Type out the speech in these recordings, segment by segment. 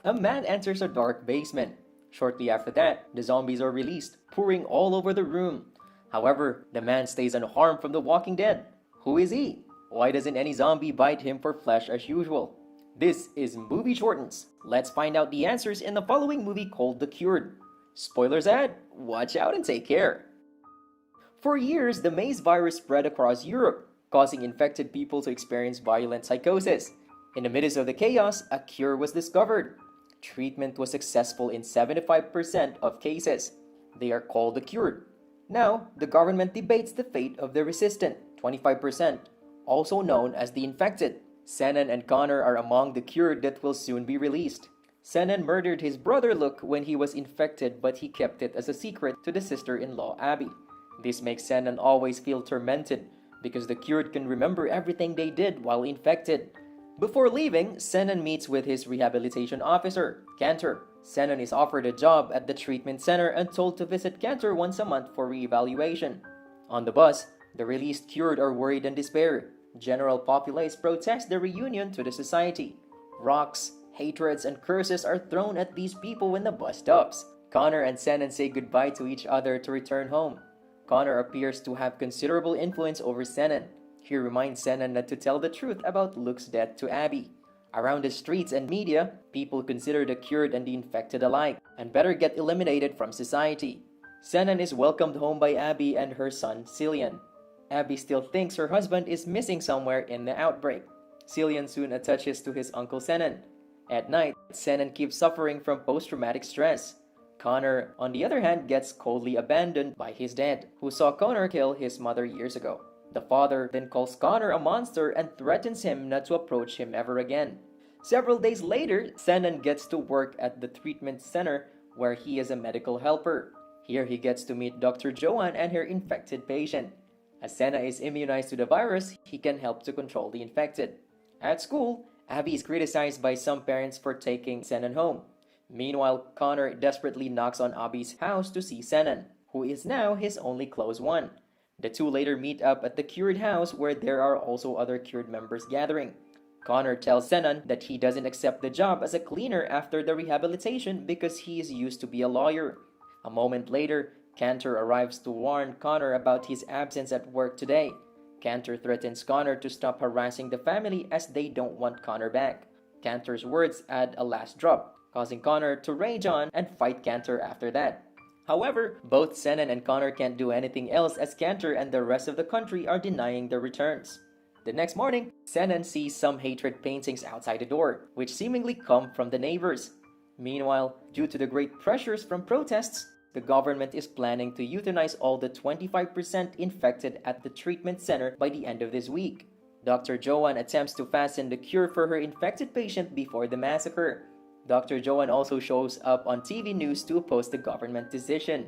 A man enters a dark basement. Shortly after that, the zombies are released, pouring all over the room. However, the man stays unharmed from the Walking Dead. Who is he? Why doesn't any zombie bite him for flesh as usual? This is Movie Shortens. Let's find out the answers in the following movie called The Cured. Spoilers ahead, watch out and take care. For years, the maze virus spread across Europe, causing infected people to experience violent psychosis. In the midst of the chaos, a cure was discovered. Treatment was successful in 75% of cases. They are called the cured. Now, the government debates the fate of the resistant, 25%, also known as the infected. Senan and Connor are among the cured that will soon be released. Senan murdered his brother Luke when he was infected, but he kept it as a secret to the sister-in-law Abby. This makes Senan always feel tormented because the cured can remember everything they did while infected. Before leaving, Senan meets with his rehabilitation officer, Cantor. Senan is offered a job at the treatment center and told to visit Cantor once a month for reevaluation. On the bus, the released cured are worried and despair. General populace protest the reunion to the society. Rocks, hatreds, and curses are thrown at these people when the bus stops. Connor and Senan say goodbye to each other to return home. Connor appears to have considerable influence over Senan. He reminds Senan not to tell the truth about Luke's death to Abby. Around the streets and media, people consider the cured and the infected alike, and better get eliminated from society. Senan is welcomed home by Abby and her son, Cillian. Abby still thinks her husband is missing somewhere in the outbreak. Cillian soon attaches to his uncle Senan. At night, Senan keeps suffering from post-traumatic stress. Connor, on the other hand, gets coldly abandoned by his dad, who saw Connor kill his mother years ago. The father then calls Connor a monster and threatens him not to approach him ever again. Several days later, Senan gets to work at the treatment center where he is a medical helper. Here he gets to meet Dr. Joanne and her infected patient. As Senna is immunized to the virus, he can help to control the infected. At school, Abby is criticized by some parents for taking Senan home. Meanwhile, Connor desperately knocks on Abby's house to see Senan, who is now his only close one. The two later meet up at the cured house where there are also other cured members gathering. Connor tells Senan that he doesn't accept the job as a cleaner after the rehabilitation because he is used to be a lawyer. A moment later, Cantor arrives to warn Connor about his absence at work today. Cantor threatens Connor to stop harassing the family as they don't want Connor back. Cantor's words add a last drop, causing Connor to rage on and fight Cantor after that. However, both Senan and Connor can't do anything else as Cantor and the rest of the country are denying their returns. The next morning, Senan sees some hatred paintings outside the door, which seemingly come from the neighbors. Meanwhile, due to the great pressures from protests, the government is planning to euthanize all the 25% infected at the treatment center by the end of this week. Dr. Joanne attempts to fasten the cure for her infected patient before the massacre. Dr. Joanne also shows up on TV news to oppose the government decision.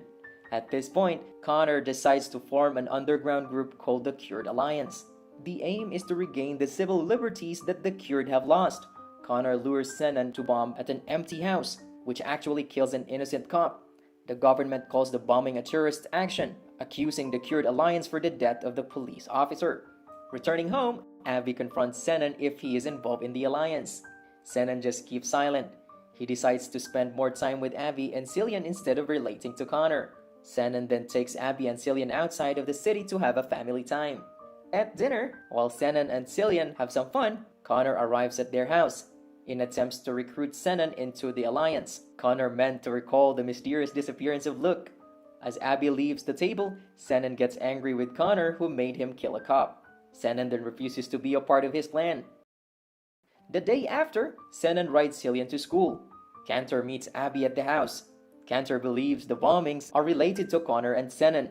At this point, Connor decides to form an underground group called the Cured Alliance. The aim is to regain the civil liberties that the cured have lost. Connor lures Senan to bomb at an empty house, which actually kills an innocent cop. The government calls the bombing a terrorist action, accusing the Cured Alliance for the death of the police officer. Returning home, Abby confronts Senan if he is involved in the alliance. Senan just keeps silent. He decides to spend more time with Abby and Cillian instead of relating to Connor. Senan then takes Abby and Cillian outside of the city to have a family time. At dinner, while Senan and Cillian have some fun, Connor arrives at their house. In attempts to recruit Senan into the alliance, Connor meant to recall the mysterious disappearance of Luke. As Abby leaves the table, Senan gets angry with Connor who made him kill a cop. Senan then refuses to be a part of his plan. The day after, Senan rides Cillian to school. Cantor meets Abby at the house. Cantor believes the bombings are related to Connor and Senan.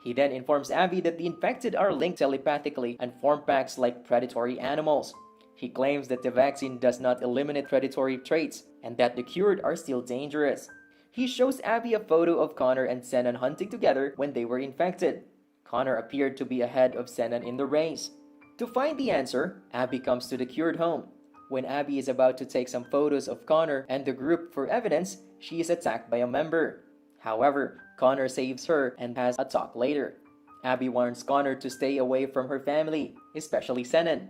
He then informs Abby that the infected are linked telepathically and form packs like predatory animals. He claims that the vaccine does not eliminate predatory traits and that the cured are still dangerous. He shows Abby a photo of Connor and Senan hunting together when they were infected. Connor appeared to be ahead of Senan in the race. To find the answer, Abby comes to the cured home. When Abby is about to take some photos of Connor and the group for evidence, she is attacked by a member. However, Connor saves her and has a talk later. Abby warns Connor to stay away from her family, especially Senan.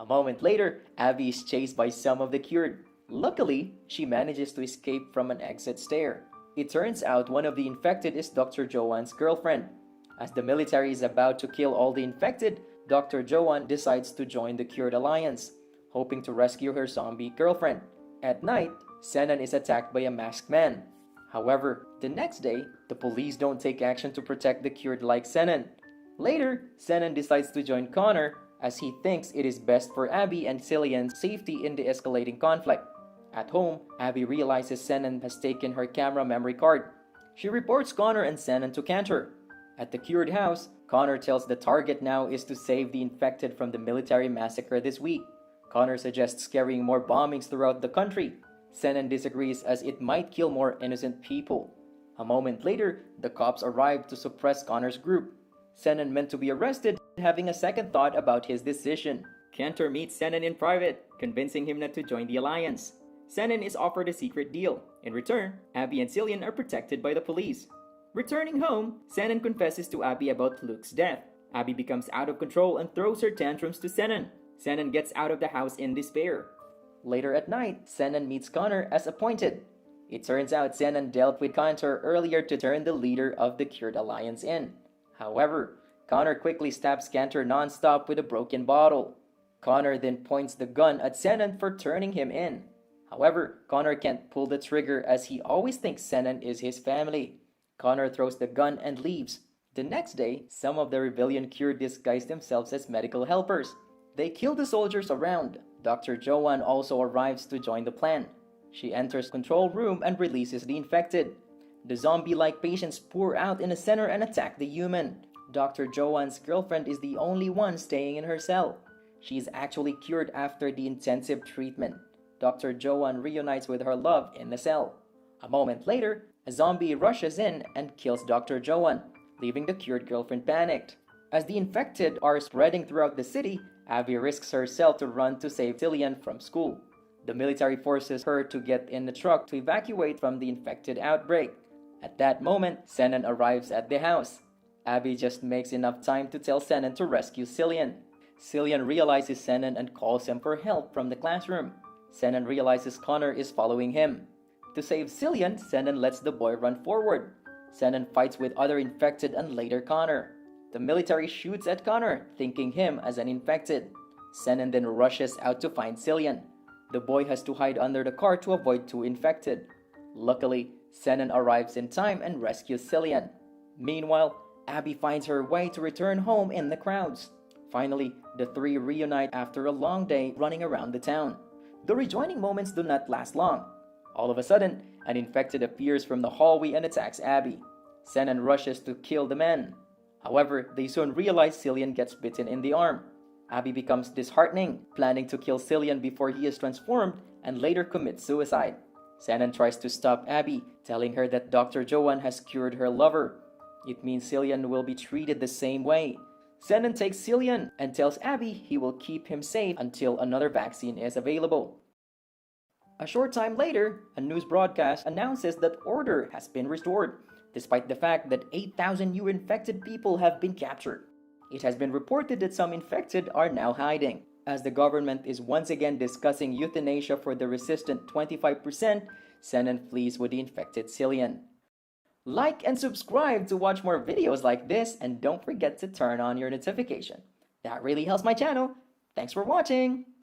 A moment later, Abby is chased by some of the cured. Luckily, she manages to escape from an exit stair. It turns out one of the infected is Dr. Joanne's girlfriend. As the military is about to kill all the infected, Dr. Joanne decides to join the Cured Alliance, hoping to rescue her zombie girlfriend. At night, Senan is attacked by a masked man. However, the next day, the police don't take action to protect the cured like Senan. Later, Senan decides to join Connor as he thinks it is best for Abby and Cillian's safety in the escalating conflict. At home, Abby realizes Senan has taken her camera memory card. She reports Connor and Senan to Cantor. At the cured house, Connor tells the target now is to save the infected from the military massacre this week. Connor suggests carrying more bombings throughout the country. Senan disagrees as it might kill more innocent people. A moment later, the cops arrive to suppress Connor's group. Senan meant to be arrested, having a second thought about his decision. Cantor meets Senan in private, convincing him not to join the alliance. Senan is offered a secret deal. In return, Abby and Cillian are protected by the police. Returning home, Senan confesses to Abby about Luke's death. Abby becomes out of control and throws her tantrums to Senan. Senan gets out of the house in despair. Later at night, Senan meets Connor as appointed. It turns out Senan dealt with Cantor earlier to turn the leader of the Cured Alliance in. However, Connor quickly stabs Cantor non-stop with a broken bottle. Connor then points the gun at Senan for turning him in. However, Connor can't pull the trigger as he always thinks Senan is his family. Connor throws the gun and leaves. The next day, some of the rebellion cured disguise themselves as medical helpers. They kill the soldiers around. Dr. Joanne also arrives to join the plan. She enters control room and releases the infected. The zombie-like patients pour out in the center and attack the human. Dr. Joanne's girlfriend is the only one staying in her cell. She is actually cured after the intensive treatment. Dr. Joanne reunites with her love in the cell. A moment later, a zombie rushes in and kills Dr. Joanne, leaving the cured girlfriend panicked. As the infected are spreading throughout the city, Abby risks herself to run to save Cillian from school. The military forces her to get in the truck to evacuate from the infected outbreak. At that moment, Senan arrives at the house. Abby just makes enough time to tell Senan to rescue Cillian. Cillian realizes Senan and calls him for help from the classroom. Senan realizes Connor is following him. To save Cillian, Senan lets the boy run forward. Senan fights with other infected and later Connor. The military shoots at Connor, thinking him as an infected. Senan then rushes out to find Cillian. The boy has to hide under the car to avoid two infected. Luckily, Senan arrives in time and rescues Cillian. Meanwhile, Abby finds her way to return home in the crowds. Finally, the three reunite after a long day running around the town. The rejoining moments do not last long. All of a sudden, an infected appears from the hallway and attacks Abby. Senan rushes to kill the man. However, they soon realize Cillian gets bitten in the arm. Abby becomes disheartening, planning to kill Cillian before he is transformed and later commits suicide. Senan tries to stop Abby, telling her that Dr. Joanne has cured her lover. It means Cillian will be treated the same way. Senan takes Cillian and tells Abby he will keep him safe until another vaccine is available. A short time later, a news broadcast announces that order has been restored, despite the fact that 8,000 new infected people have been captured. It has been reported that some infected are now hiding. As the government is once again discussing euthanasia for the resistant 25%, Senan flees with the infected Cillian. Like and subscribe to watch more videos like this, and don't forget to turn on your notification. That really helps my channel. Thanks for watching!